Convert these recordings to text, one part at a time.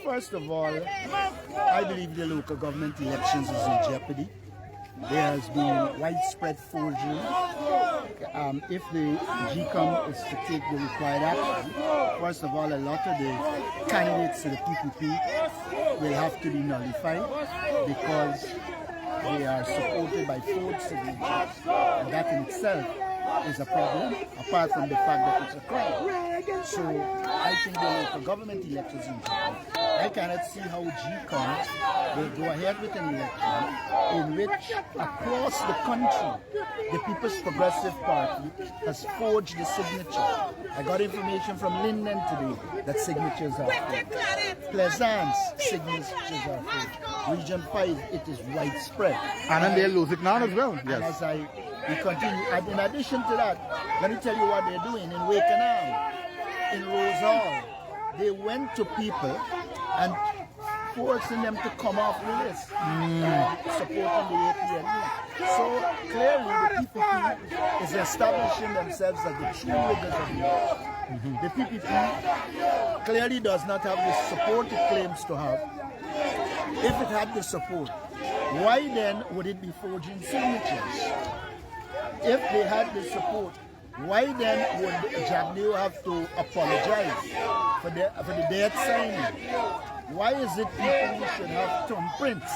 first of all, I believe the local government elections is in jeopardy. There has been widespread forgery. If the GCOM is to take the required action, first of all, a lot of the candidates to the PPP will have to be nullified because they are supported by forged signatures, and that in itself is a problem, apart from the fact that it's a crime. So I think the local government elections in Japan, I cannot see how GCOM will go ahead with an election in which across the country the People's Progressive Party has forged the signature. I got information from Linden today that signatures are forged. Pleasance signatures are forged. Region 5, it is widespread. And then they lose it now as well. And as we continue, and in addition to that, let me tell you what they're doing in Wakenham, in Rose Hall. They went to people and forcing them to come off the list, supporting the APNU. So clearly the PPP is establishing themselves as the true leaders of the nation. The PPP clearly does not have the support it claims to have. If it had the support, why then would it be forging signatures? If they had the support, why then would Jagdeo have to apologize for the dead signing? Why is it people who should have thumbprints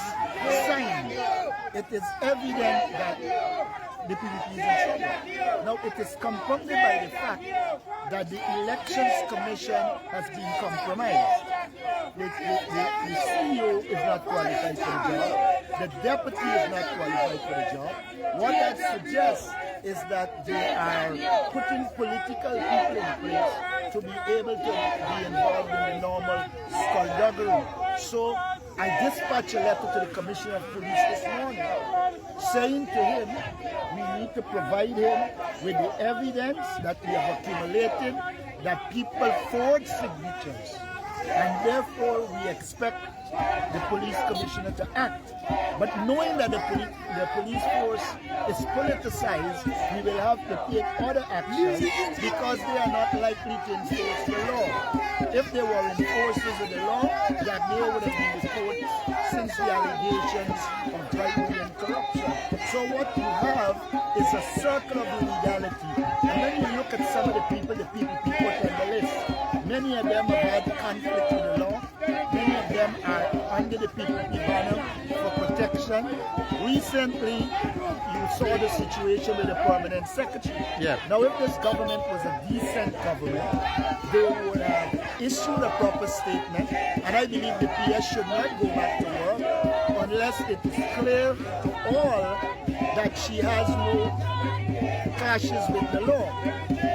signed? It is evident that the PPP is in trouble. Now it is compounded by the fact that the Elections Commission has been compromised. The CEO is not qualified for the job. The deputy is not qualified for the job. What that suggests is that they are putting political people in place to be able to be involved in the normal skullduggery. So I dispatched a letter to the Commissioner of Police this morning saying to him, we need to provide him with the evidence that we have accumulated that people forge signatures. And therefore we expect the police commissioner to act. But knowing that the police force is politicized, we will have to take other actions because they are not likely to enforce the law. If they were enforcers of the law, that they would have been reported since the allegations of bribery and corruption. So what you have is a circle of illegality. And when you look at some of the people the PPP put on the list, many of them have had conflict with the law. Many of them are under the PPP banner for protection. Recently, you saw the situation with the permanent secretary. Yeah. Now, if this government was a decent government, they would have issued a proper statement, and I believe the PS should not go back to work unless it is clear to all that she has no clashes with the law.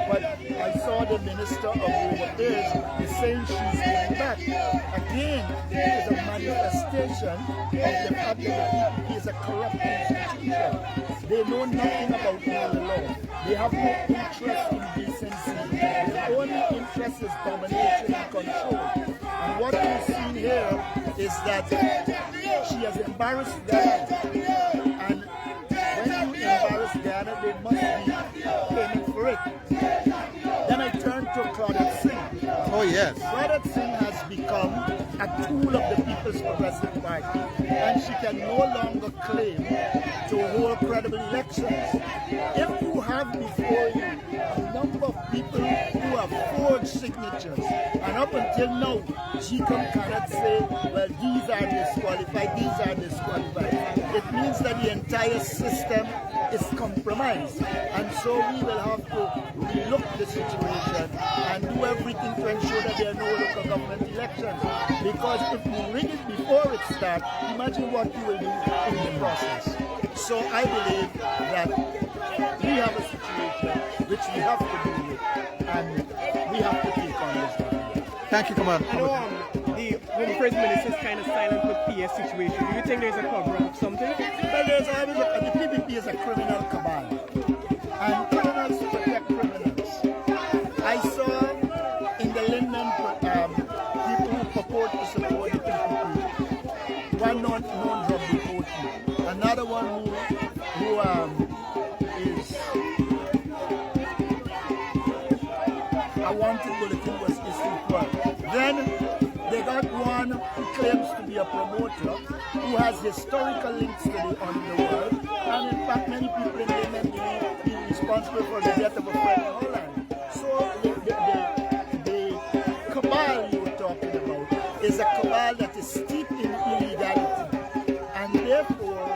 But I saw the Minister of Home Affairs is saying she's going back. Again, it is a manifestation of the fact that the PPP is a corrupt institution. They know nothing about the law. They have no interest in decency. Their only interest is domination and control. And what we've seen here is that she has embarrassed Ghana. And when you embarrass Ghana, they must be paying for it. Then I turn to Claudette Singh. Oh yes. Claudette Singh has become a tool of the People's Progressive Party, and she can no longer claim to hold credible elections. If you have before you a number of people who have forged signatures, and up until now, GCOM cannot say, well, these are disqualified, these are disqualified. It means that the entire system is compromised, and so we will have to relook the situation and do everything to ensure that there are no local government elections. Because if you rig it before it starts, imagine what you will do in the process. So I believe that we have a situation which we have to deal with, and we have to take on this one. Thank you, Commander. I know the Home Affairs Minister is kind of silent with PS situation. Do you think there's a cover-up of something? Well, there's always the PPP is a criminal cabal, and criminals protect criminals. I saw in the Linden people who purport to support the PPP, one known drug reporting, another one who is a wanted bulletin was issued for. Then they got one who claims to be a promoter, who has historical links to the underworld, and in fact many people in Yemen believe he is responsible for the death of a friend in Holland. So the cabal you were talking about is a cabal that is steeped in illegality, and therefore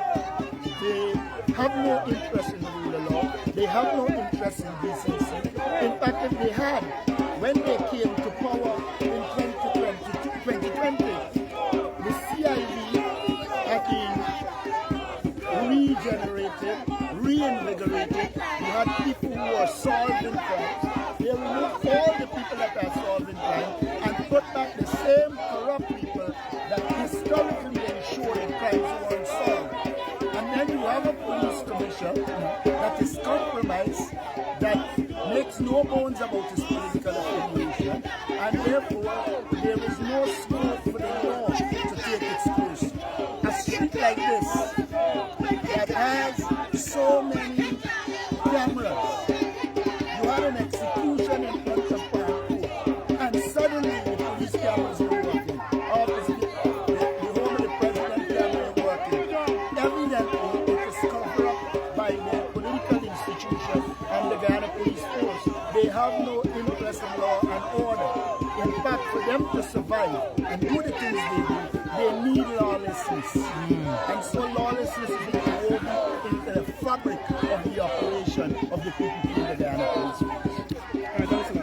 they have no interest in the rule of law, they have no interest in decency. In fact, if they had, when they came to power in 2020, the CID had been regenerated, reinvigorated. We had people who were solving crimes. They removed all the people that are solving crime and put back the same corrupt people that historically ensured crimes weren't solved. And then you have a police commission that is compromised, that makes no bones about his political affiliation, and therefore there is no scope for the law to take its course. A street like this that has so many cameras, you had an execution in front of Park, and suddenly the police cameras were working. Obviously, the home of the president camera is working. Evidently, it is covered up by the political institution and the Ghana police force. They have no interest in law and order. In fact, for them to survive,